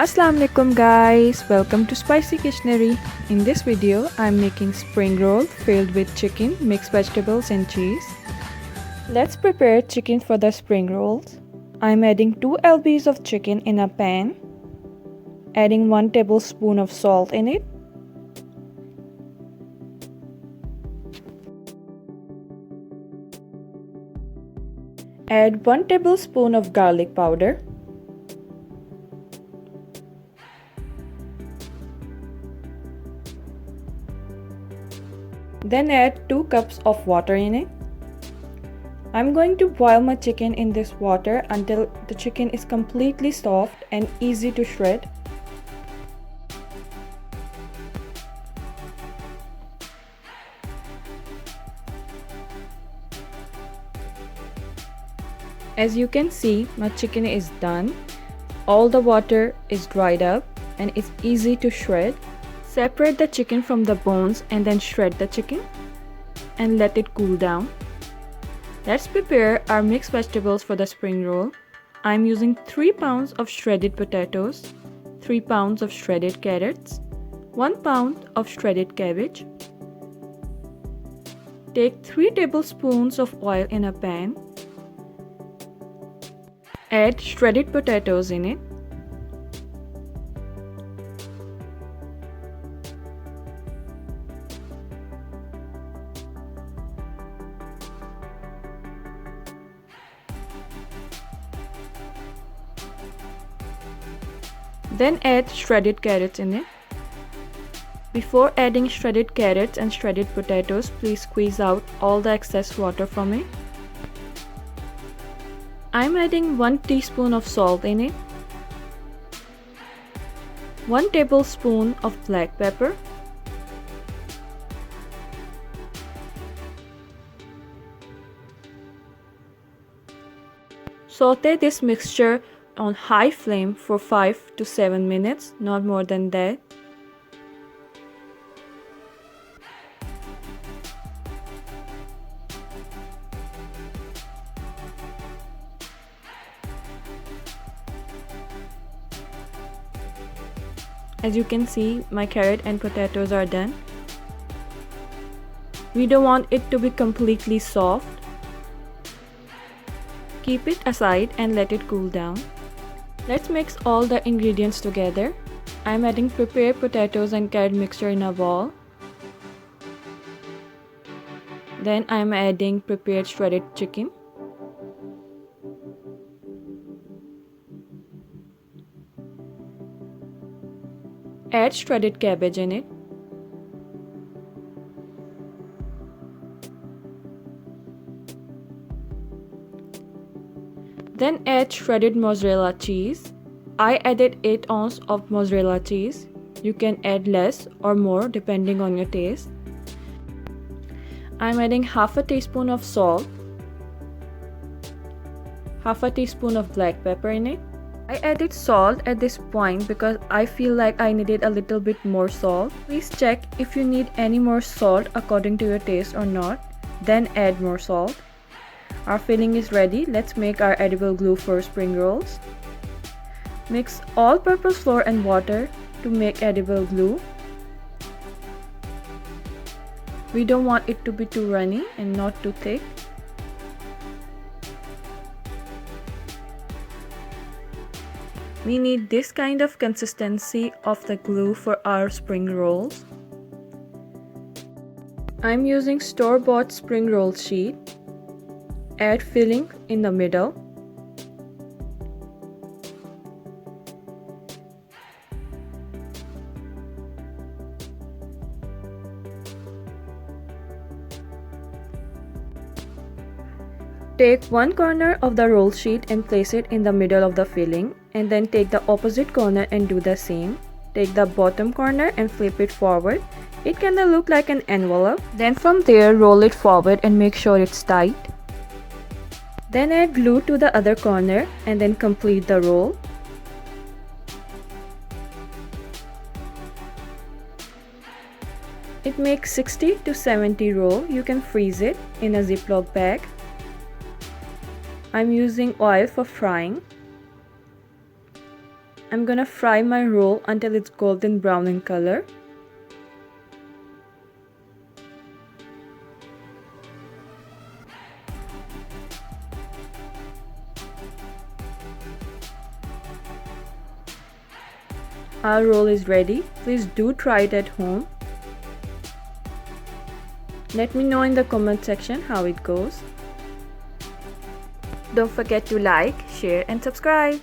Assalamu alaikum guys, welcome to Spicy Kitchenary. In this video, I'm making spring roll filled with chicken, mixed vegetables and cheese. Let's prepare chicken for the spring rolls. I'm adding 2 lbs of chicken in a pan, adding 1 tablespoon of salt in it. Add 1 tablespoon of garlic powder. Then add 2 cups of water in it. I'm going to boil my chicken in this water until the chicken is completely soft and easy to shred. As you can see, my chicken is done. All the water is dried up and it's easy to shred. Separate the chicken from the bones and then shred the chicken and let it cool down. Let's prepare our mixed vegetables for the spring roll. I'm using 3 pounds of shredded potatoes, 3 pounds of shredded carrots, 1 pound of shredded cabbage. Take 3 tablespoons of oil in a pan. Add shredded potatoes in it. Then add shredded carrots in it. Before adding shredded carrots and shredded potatoes, please squeeze out all the excess water from it. I'm adding 1 teaspoon of salt in it, 1 tablespoon of black pepper, saute this mixture on high flame for 5 to 7 minutes, not more than that. As you can see, my carrot and potatoes are done. We don't want it to be completely soft. Keep it aside and let it cool down. Let's mix all the ingredients together. I'm adding prepared potatoes and carrot mixture in a bowl. Then I'm adding prepared shredded chicken. Add shredded cabbage in it. Then add shredded mozzarella cheese. I added 8 ounces of mozzarella cheese. You can add less or more depending on your taste. I'm adding half a teaspoon of salt, half a teaspoon of black pepper in it. I added salt at this point because I feel like I needed a little bit more salt. Please check if you need any more salt according to your taste or not. Then add more salt. Our filling is ready. Let's make our edible glue for spring rolls. Mix all-purpose flour and water to make edible glue. We don't want it to be too runny and not too thick. We need this kind of consistency of the glue for our spring rolls. I'm using store-bought spring roll sheet. Add filling in the middle. Take one corner of the roll sheet and place it in the middle of the filling, and then take the opposite corner and do the same. Take the bottom corner and flip it forward. It can look like an envelope. Then from there, roll it forward and make sure it's tight. Then add glue to the other corner and then complete the roll. It makes 60 to 70 roll. You can freeze it in a Ziploc bag. I'm using oil for frying. I'm gonna fry my roll until it's golden brown in color. Our roll is ready. Please do try it at home. Let me know in the comment section how it goes. Don't forget to like, share and subscribe.